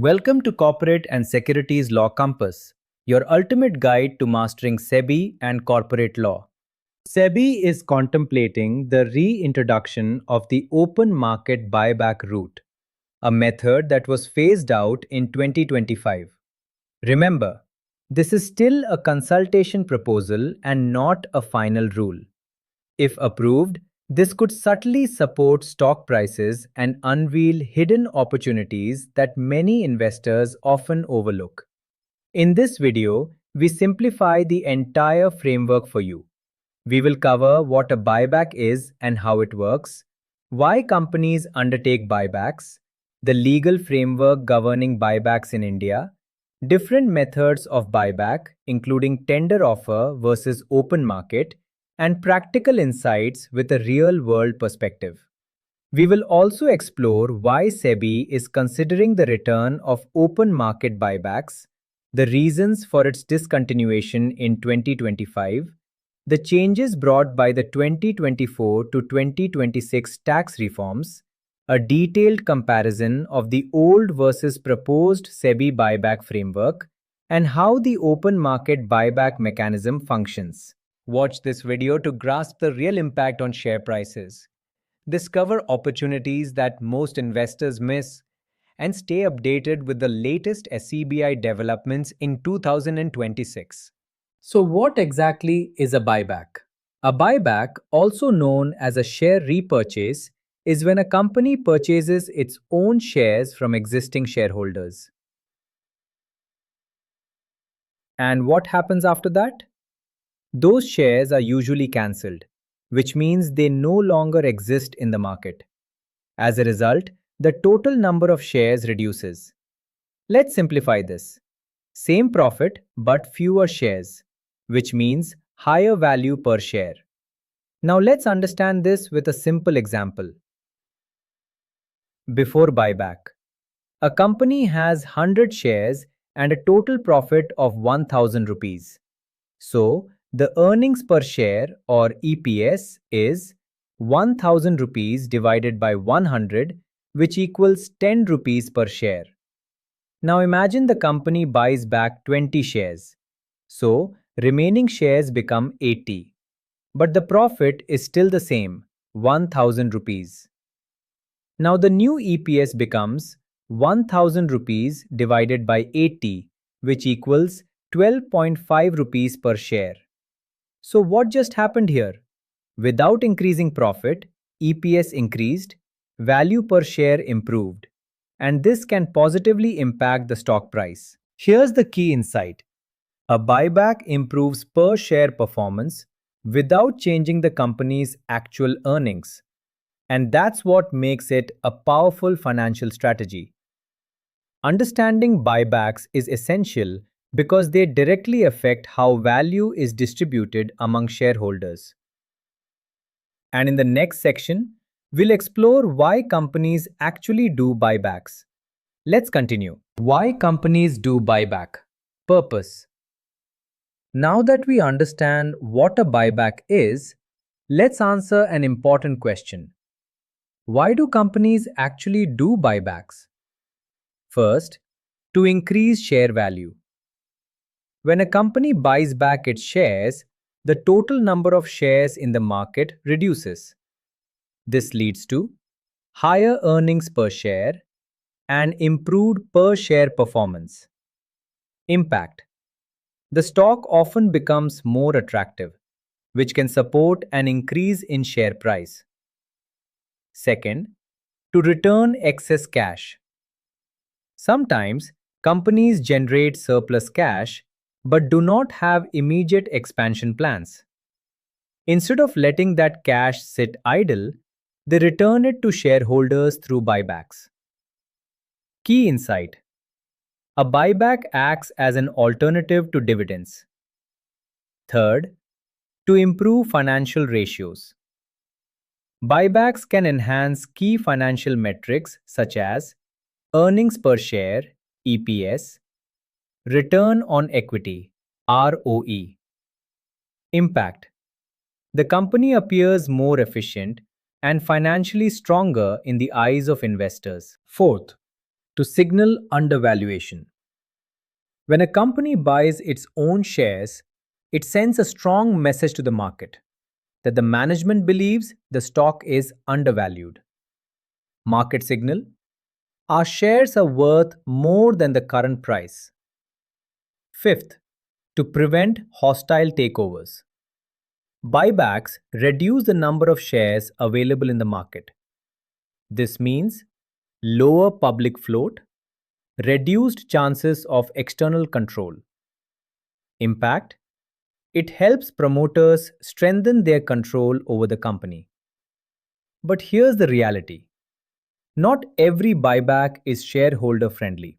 Welcome to Corporate and Securities Law Compass, your ultimate guide to mastering SEBI and corporate law. SEBI is contemplating the reintroduction of the open market buyback route, a method that was phased out in 2025. Remember, this is still a consultation proposal and not a final rule. If approved, this could subtly support stock prices and unveil hidden opportunities that many investors often overlook. In this video, we simplify the entire framework for you. We will cover what a buyback is and how it works, why companies undertake buybacks, the legal framework governing buybacks in India, different methods of buyback, including tender offer versus open market, and practical insights with a real world perspective. We will also explore why SEBI is considering the return of open market buybacks, the reasons for its discontinuation in 2025, the changes brought by the 2024 to 2026 tax reforms, a detailed comparison of the old versus proposed SEBI buyback framework, and how the open market buyback mechanism functions. Watch this video to grasp the real impact on share prices. Discover opportunities that most investors miss and stay updated with the latest SEBI developments in 2026. So, what exactly is a buyback? A buyback, also known as a share repurchase, is when a company purchases its own shares from existing shareholders. And what happens after that? Those shares are usually cancelled, which means they no longer exist in the market. As a result, the total number of shares reduces. Let's simplify this. Same profit but fewer shares, which means higher value per share. Now let's understand this with a simple example. Before buyback, a company has 100 shares and a total profit of 1000 rupees. So, the earnings per share or EPS is 1000 rupees divided by 100, which equals 10 rupees per share. Now imagine the company buys back 20 shares. So, remaining shares become 80. But the profit is still the same, 1000 rupees. Now the new EPS becomes 1000 rupees divided by 80, which equals 12.5 rupees per share. So what just happened here? Without increasing profit, EPS increased, value per share improved, and this can positively impact the stock price. Here's the key insight. A buyback improves per share performance without changing the company's actual earnings. And that's what makes it a powerful financial strategy. Understanding buybacks is essential because they directly affect how value is distributed among shareholders. And in the next section, we'll explore why companies actually do buybacks. Let's continue. Why companies do buyback? Purpose. Now that we understand what a buyback is, let's answer an important question. Why do companies actually do buybacks? First, to increase share value. When a company buys back its shares, the total number of shares in the market reduces. This leads to higher earnings per share and improved per share performance. Impact. The stock often becomes more attractive, which can support an increase in share price. Second, to return excess cash. Sometimes companies generate surplus cash but do not have immediate expansion plans. Instead of letting that cash sit idle, they return it to shareholders through buybacks. Key insight. A buyback acts as an alternative to dividends. Third, to improve financial ratios. Buybacks can enhance key financial metrics such as earnings per share, EPS, return on equity, ROE. Impact. The company appears more efficient and financially stronger in the eyes of investors. Fourth, to signal undervaluation. When a company buys its own shares, it sends a strong message to the market that the management believes the stock is undervalued. Market signal: our shares are worth more than the current price. Fifth, to prevent hostile takeovers. Buybacks reduce the number of shares available in the market. This means lower public float, reduced chances of external control. Impact: it helps promoters strengthen their control over the company. But here's the reality: not every buyback is shareholder friendly.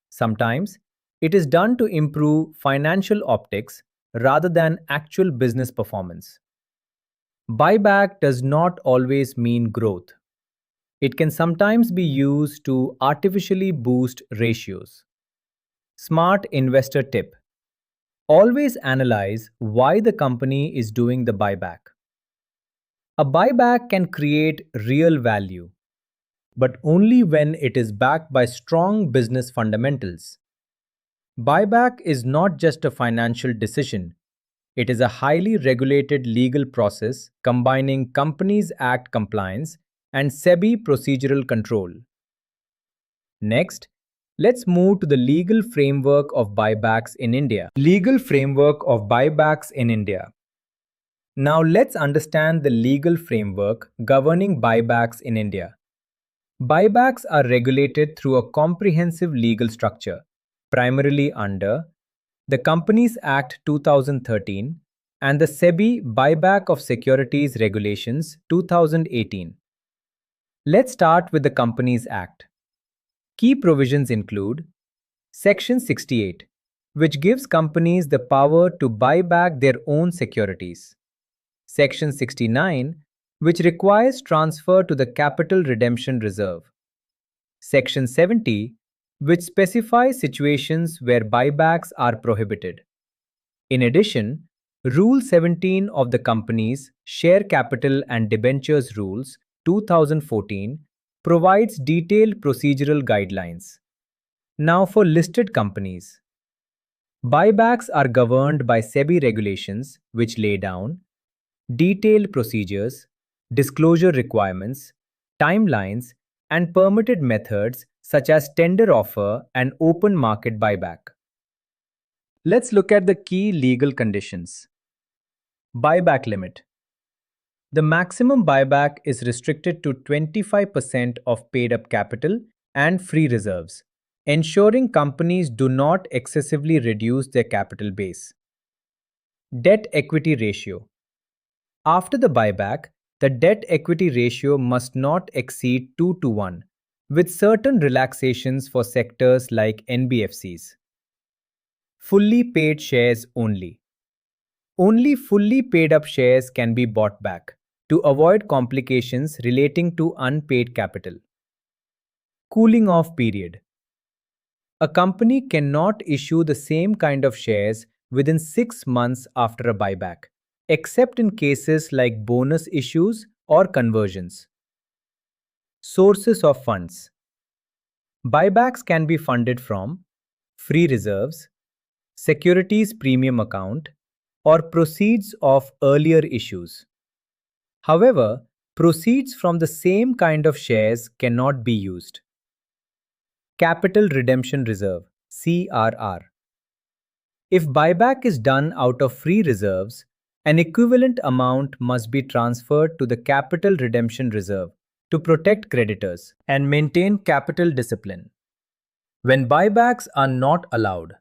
Sometimes it is done to improve financial optics rather than actual business performance. Buyback does not always mean growth. It can sometimes be used to artificially boost ratios. Smart investor tip: always analyze why the company is doing the buyback. A buyback can create real value, but only when it is backed by strong business fundamentals. Buyback is not just a financial decision, it is a highly regulated legal process combining Companies Act compliance and SEBI procedural control. Next, let's move to the legal framework of buybacks in India. Legal framework of buybacks in India. Now let's understand the legal framework governing buybacks in India. Buybacks are regulated through a comprehensive legal structure, primarily under the Companies Act 2013 and the SEBI Buyback of Securities Regulations 2018. Let's start with the Companies Act. Key provisions include Section 68, which gives companies the power to buy back their own securities. Section 69, which requires transfer to the Capital Redemption Reserve. Section 70, which specifies situations where buybacks are prohibited. In addition, Rule 17 of the Companies Share Capital and Debentures Rules 2014 provides detailed procedural guidelines. Now for listed companies. Buybacks are governed by SEBI regulations which lay down detailed procedures, disclosure requirements, timelines, and permitted methods such as tender offer and open market buyback. Let's look at the key legal conditions. Buyback limit. The maximum buyback is restricted to 25% of paid up capital and free reserves, ensuring companies do not excessively reduce their capital base. Debt equity ratio. After the buyback, the debt equity ratio must not exceed 2 to 1, with certain relaxations for sectors like NBFCs. Fully paid shares only. Only fully paid up shares can be bought back to avoid complications relating to unpaid capital. Cooling off period. A company cannot issue the same kind of shares within 6 months after a buyback, except in cases like bonus issues or conversions. Sources of funds. Buybacks can be funded from free reserves, securities premium account, or proceeds of earlier issues. However, proceeds from the same kind of shares cannot be used. Capital Redemption Reserve (CRR). If buyback is done out of free reserves, an equivalent amount must be transferred to the Capital Redemption Reserve to protect creditors and maintain capital discipline. When buybacks are not allowed,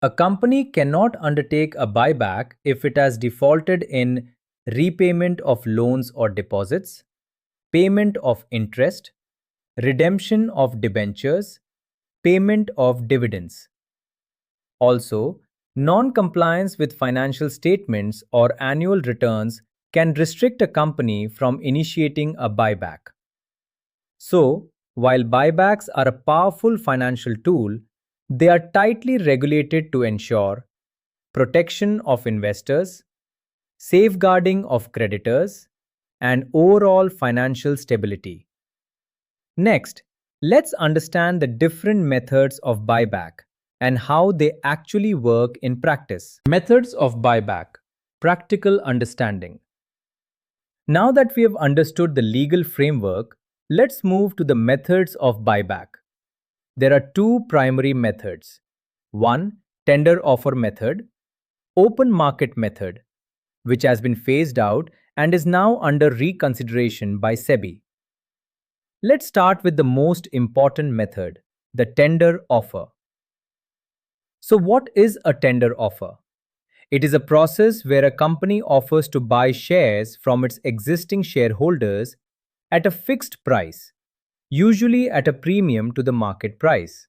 a company cannot undertake a buyback if it has defaulted in repayment of loans or deposits, payment of interest, redemption of debentures, payment of dividends. Also, non-compliance with financial statements or annual returns can restrict a company from initiating a buyback. So, while buybacks are a powerful financial tool, they are tightly regulated to ensure protection of investors, safeguarding of creditors, and overall financial stability. Next, Let's understand the different methods of buyback and how they actually work in practice. Methods of buyback. Practical understanding. Now that we have understood the legal framework, let's move to the methods of buyback. There are two primary methods. One, tender offer method, open market method, which has been phased out and is now under reconsideration by SEBI. Let's start with the most important method, the tender offer. So, what is a tender offer? It is a process where a company offers to buy shares from its existing shareholders at a fixed price, usually at a premium to the market price.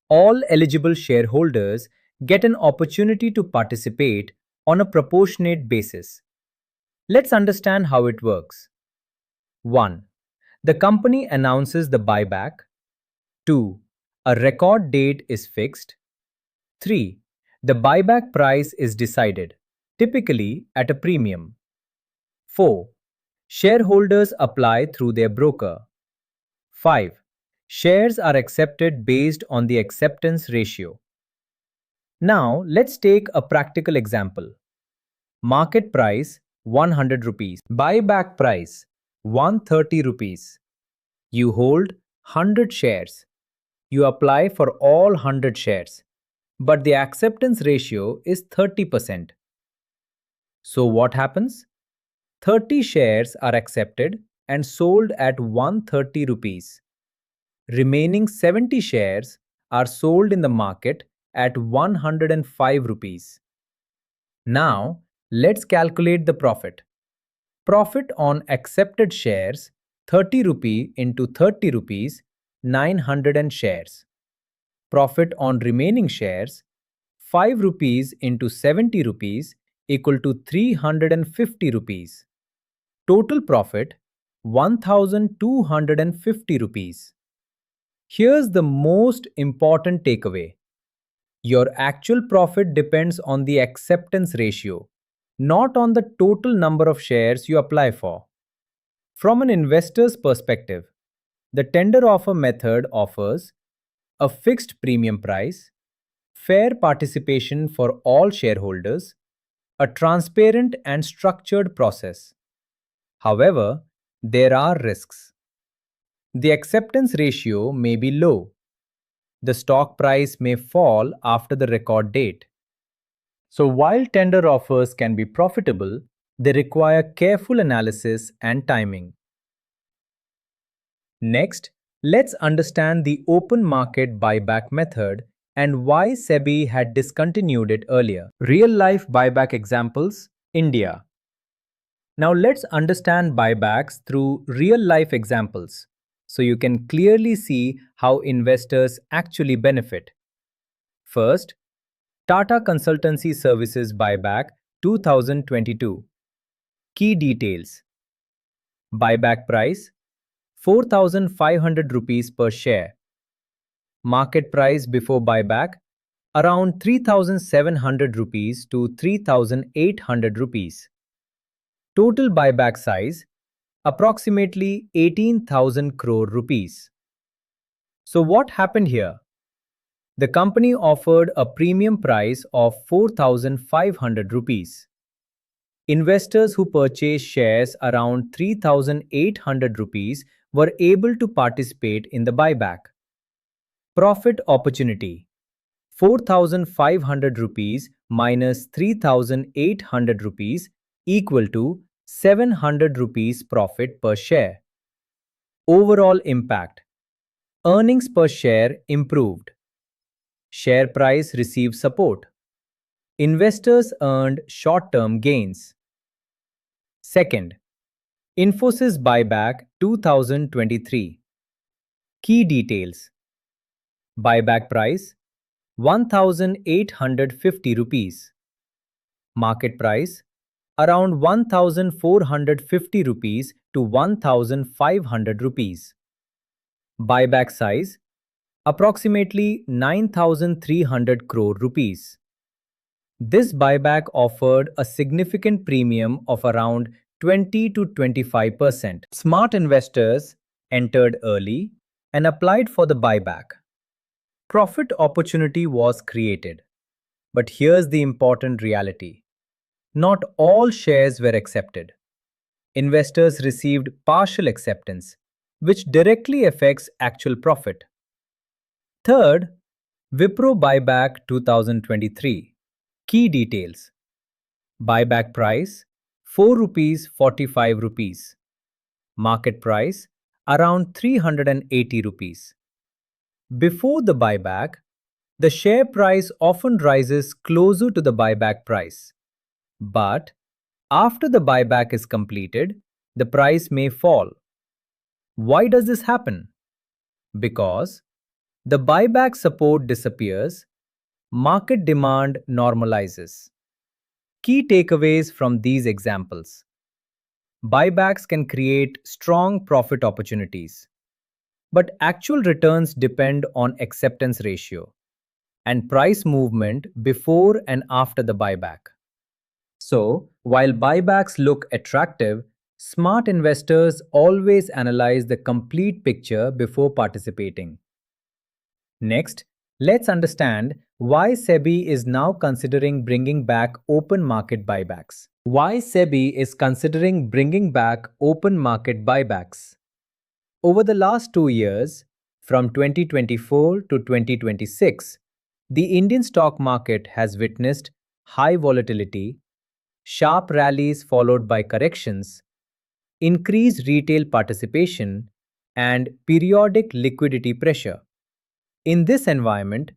All eligible shareholders get an opportunity to participate on a proportionate basis. Let's understand how it works. 1. The company announces the buyback. 2. A record date is fixed. 3. The buyback price is decided, typically at a premium. 4. Shareholders apply through their broker. 5. Shares are accepted based on the acceptance ratio. Now, let's take a practical example. Market price 100 rupees. Buyback price 130 rupees. You hold 100 shares. You apply for all 100 shares, but the acceptance ratio is 30%. So what happens? 30 shares are accepted and sold at 130 rupees. Remaining 70 shares are sold in the market at 105 rupees. Now, let's calculate the profit. Profit on accepted shares 30 rupee into 30 rupees 900 shares. Profit on remaining shares 5 rupees into 70 rupees equal to 350 rupees. Total profit 1250 rupees. Here's the most important takeaway. Your actual profit depends on the acceptance ratio, not on the total number of shares you apply for. From an investor's perspective, the tender offer method offers a fixed premium price, fair participation for all shareholders, a transparent and structured process. However, there are risks. The acceptance ratio may be low. The stock price may fall after the record date. So, while tender offers can be profitable, they require careful analysis and timing. Next, let's understand the open market buyback method and why SEBI had discontinued it earlier. Real life buyback examples, India. Now, let's understand buybacks through real life examples so you can clearly see how investors actually benefit. First, Tata Consultancy Services Buyback 2022. Key details. Buyback price 4,500 rupees per share. Market price before buyback around 3,700 rupees to 3,800 rupees. Total buyback size approximately 18,000 crore rupees. So what happened here? The company offered a premium price of 4,500 rupees. Investors who purchased shares around 3,800 rupees were able to participate in the buyback. Profit opportunity 4,500 rupees minus 3,800 rupees equal to 700 rupees profit per share. Overall impact. Earnings per share improved. Share price received support. Investors earned short-term gains. Second, Infosys Buyback 2023. Key details. Buyback price 1,850 rupees. Market price around 1,450 rupees to 1,500 rupees. Buyback size approximately 9,300 crore rupees. This buyback offered a significant premium of around 20 to 25%. Smart investors entered early and applied for the buyback. Profit opportunity was created. But here's the important reality. Not all shares were accepted. Investors received partial acceptance, which directly affects actual profit. Third, Wipro Buyback 2023. Key details. Buyback price 4 rupees 45 rupees. Market price around 380 rupees. Before the buyback, the share price often rises closer to the buyback price. But after the buyback is completed, the price may fall. Why does this happen? Because the buyback support disappears, market demand normalizes. Key takeaways from these examples. Buybacks can create strong profit opportunities, but actual returns depend on acceptance ratio and price movement before and after the buyback. So, while buybacks look attractive, smart investors always analyze the complete picture before participating. Next, let's understand why SEBI is now considering bringing back open market buybacks. Why SEBI is considering bringing back open market buybacks? Over the last 2 years, from 2024 to 2026, the Indian stock market has witnessed high volatility, sharp rallies followed by corrections, increased retail participation, and periodic liquidity pressure. In this environment,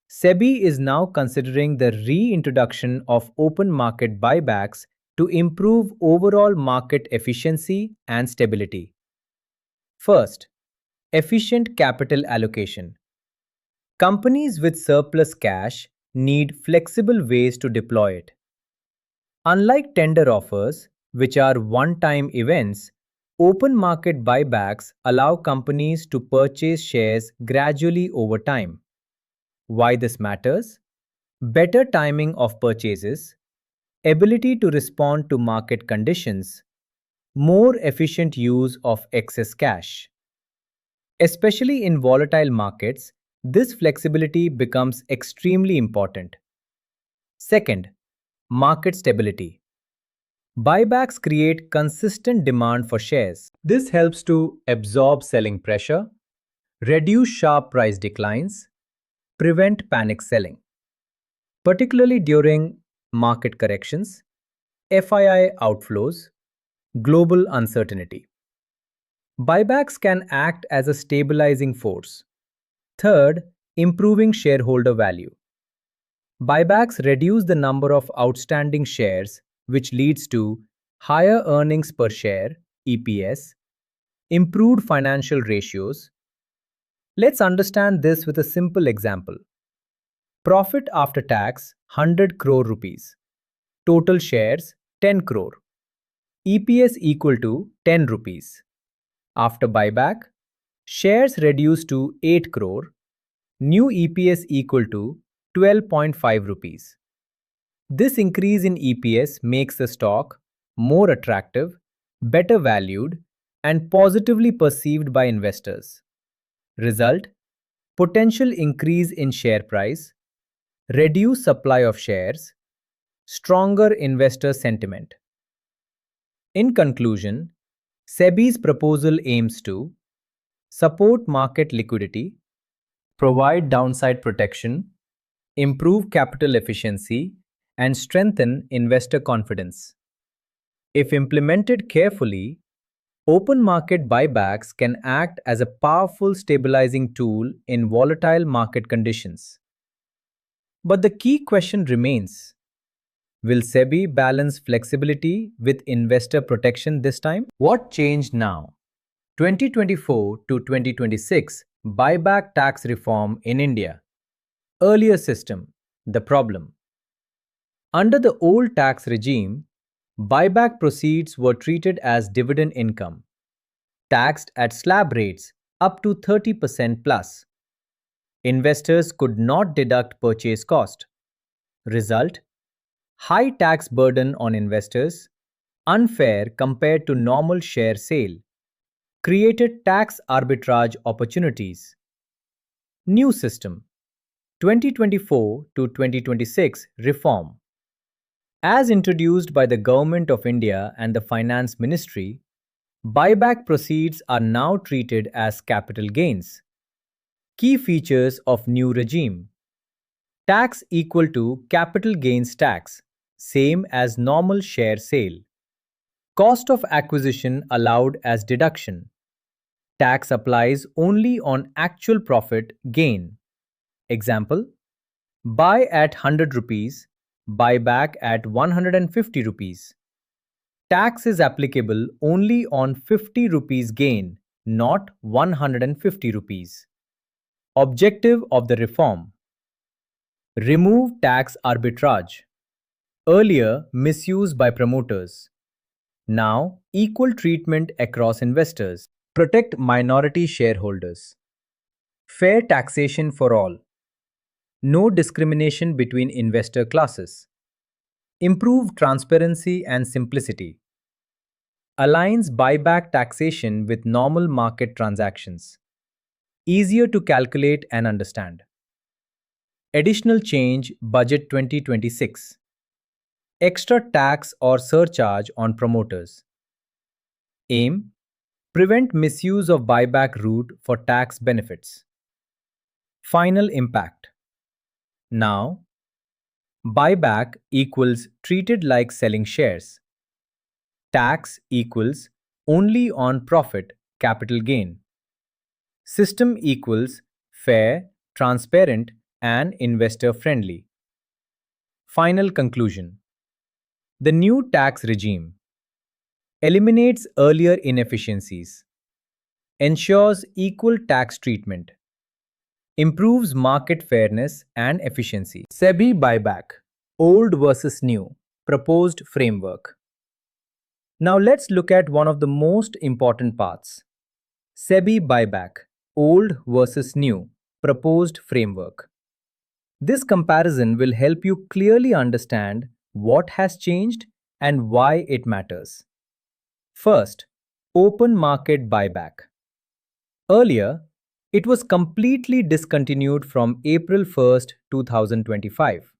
SEBI is now considering the reintroduction of open market buybacks to improve overall market efficiency and stability. First, efficient capital allocation. Companies with surplus cash need flexible ways to deploy it. Unlike tender offers, which are one-time events, open market buybacks allow companies to purchase shares gradually over time. Why this matters? Better timing of purchases, ability to respond to market conditions, more efficient use of excess cash. Especially in volatile markets, this flexibility becomes extremely important. Second, market stability. Buybacks create consistent demand for shares. This helps to absorb selling pressure, reduce sharp price declines, prevent panic selling. Particularly during market corrections, FII outflows, global uncertainty. Buybacks can act as a stabilizing force. Third, improving shareholder value. Buybacks reduce the number of outstanding shares, which leads to higher earnings per share, EPS, improved financial ratios. Let's understand this with a simple example. Profit after tax 100 crore rupees. Total shares 10 crore. EPS equal to 10 rupees. After buyback, shares reduced to 8 crore. New EPS equal to 12.5 rupees. This increase in EPS makes the stock more attractive, better valued, and positively perceived by investors. Result: potential increase in share price, reduced supply of shares, stronger investor sentiment. In conclusion, SEBI's proposal aims to support market liquidity, provide downside protection, improve capital efficiency, and strengthen investor confidence. If implemented carefully, open market buybacks can act as a powerful stabilizing tool in volatile market conditions. But the key question remains: will SEBI balance flexibility with investor protection this time? What changed now? 2024 to 2026 buyback tax reform in India. Earlier system, the problem. Under the old tax regime, buyback proceeds were treated as dividend income, taxed at slab rates up to 30% plus. Investors could not deduct purchase cost. Result: high tax burden on investors, unfair compared to normal share sale. created tax arbitrage opportunities. New system 2024 to 2026 reform. As introduced by the Government of India and the Finance Ministry, buyback proceeds are now treated as capital gains. Key features of new regime. Tax equal to capital gains tax, same as normal share sale. Cost of acquisition allowed as deduction. Tax applies only on actual profit gain. Example, buy at 100 rupees, buy back at 150 rupees. Tax is applicable only on 50 rupees gain, not 150 rupees. Objective of the reform. Remove tax arbitrage. Earlier, misuse by promoters. Now, equal treatment across investors. Protect minority shareholders. Fair taxation for all. No discrimination between investor classes. Improve transparency and simplicity. Aligns buyback taxation with normal market transactions. Easier to calculate and understand. Additional change Budget 2026. Extra tax or surcharge on promoters. Aim: prevent misuse of buyback route for tax benefits. Final impact. Now, buyback equals treated like selling shares. Tax equals only on profit, capital gain. System equals fair, transparent, and investor friendly. Final conclusion. The new tax regime eliminates earlier inefficiencies, ensures equal tax treatment, improves market fairness and efficiency. SEBI Buyback, old versus new, proposed framework. Now let's look at one of the most important parts. SEBI Buyback, old versus new, proposed framework. This comparison will help you clearly understand what has changed and why it matters. First, open market buyback. Earlier, it was completely discontinued from April 1st, 2025.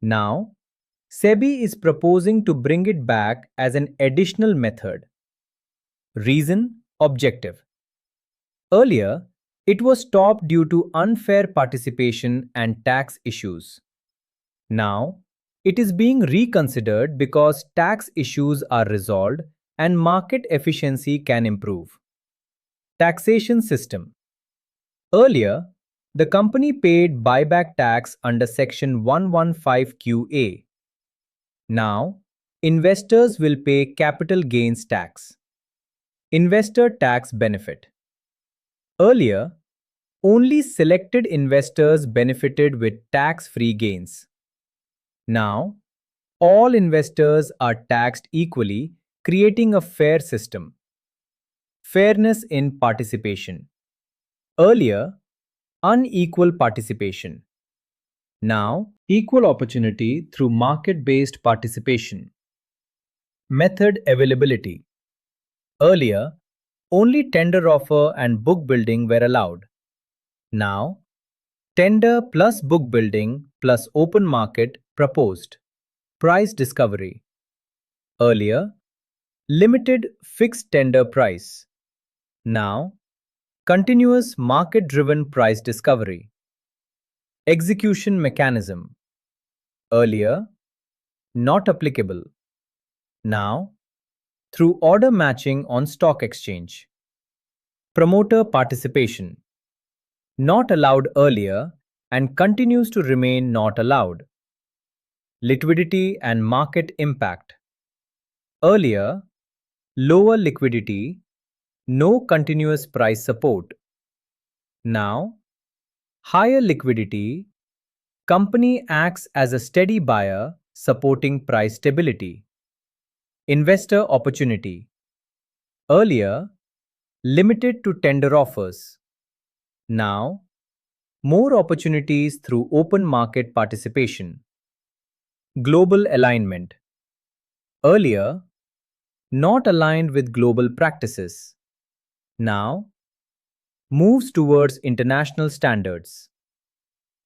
Now, SEBI is proposing to bring it back as an additional method. Reason: objective. Earlier, it was stopped due to unfair participation and tax issues. Now, it is being reconsidered because tax issues are resolved and market efficiency can improve. Taxation system. Earlier, the company paid buyback tax under Section 115QA. Now, investors will pay capital gains tax. Investor tax benefit. Earlier, only selected investors benefited with tax-free gains. Now, all investors are taxed equally, creating a fair system. Fairness in participation. Earlier, unequal participation. Now, equal opportunity through market-based participation. Method availability. Earlier, only tender offer and book building were allowed. Now, tender plus book building plus open market proposed. Price discovery. Earlier, limited fixed tender price. Now, continuous market-driven price discovery. Execution mechanism. Earlier, not applicable. Now, through order matching on stock exchange. Promoter participation. Not allowed earlier and continues to remain not allowed. Liquidity and market impact. Earlier, lower liquidity, no continuous price support. Now, higher liquidity, company acts as a steady buyer supporting price stability. Investor opportunity. Earlier, limited to tender offers. Now, more opportunities through open market participation. Global alignment. Earlier, not aligned with global practices. Now, moves towards international standards.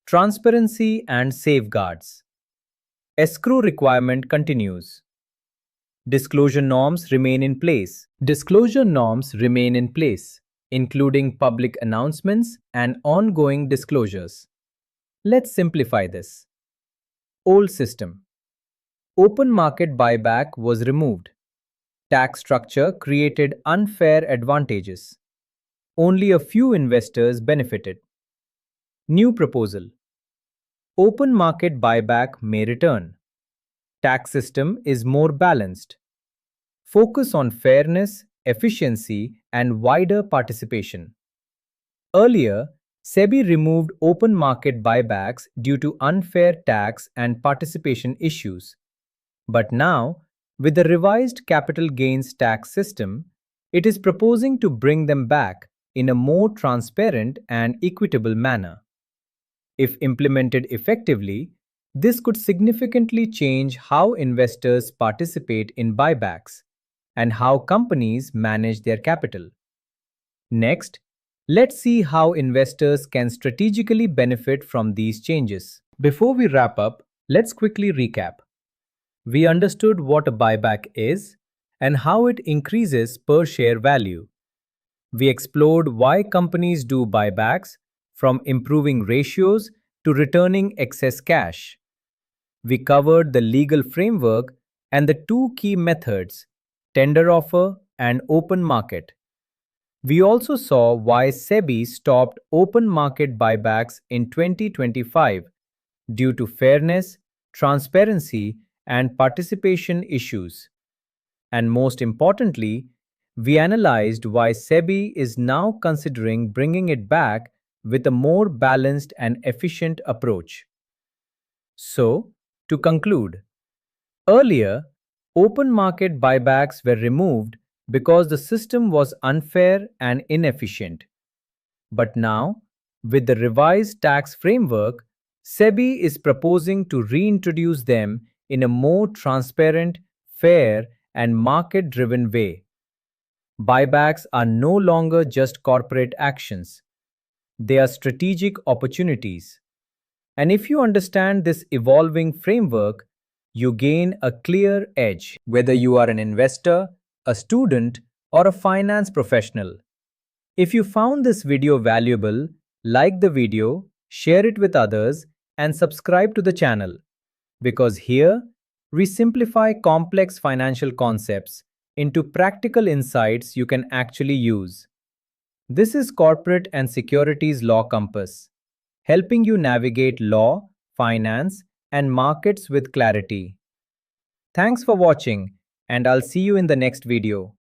Transparency and safeguards. Escrow requirement continues. Disclosure norms remain in place. Disclosure norms remain in place, including public announcements and ongoing disclosures. Let's simplify this. Old system. Open market buyback was removed. Tax structure created unfair advantages. Only a few investors benefited. New proposal. Open market buyback may return. Tax system is more balanced. Focus on fairness, efficiency, and wider participation. Earlier, SEBI removed open market buybacks due to unfair tax and participation issues. But now, with the revised capital gains tax system, it is proposing to bring them back in a more transparent and equitable manner. If implemented effectively, this could significantly change how investors participate in buybacks and how companies manage their capital. Next, let's see how investors can strategically benefit from these changes. Before we wrap up, let's quickly recap. We understood what a buyback is and how it increases per share value. We explored why companies do buybacks, from improving ratios to returning excess cash. We covered the legal framework and the two key methods, tender offer and open market. We also saw why SEBI stopped open market buybacks in 2025 due to fairness, transparency, and participation issues. And most importantly, we analyzed why SEBI is now considering bringing it back with a more balanced and efficient approach. So, to conclude, earlier, open market buybacks were removed because the system was unfair and inefficient. But now, with the revised tax framework, SEBI is proposing to reintroduce them in a more transparent, fair, and market driven way. Buybacks are no longer just corporate actions, they are strategic opportunities. And if you understand this evolving framework, you gain a clear edge, whether you are an investor, a student, or a finance professional. If you found this video valuable, like the video, share it with others, and subscribe to the channel. Because here, we simplify complex financial concepts into practical insights you can actually use. This is Corporate and Securities Law Compass, helping you navigate law, finance, and markets with clarity. Thanks for watching, and I'll see you in the next video.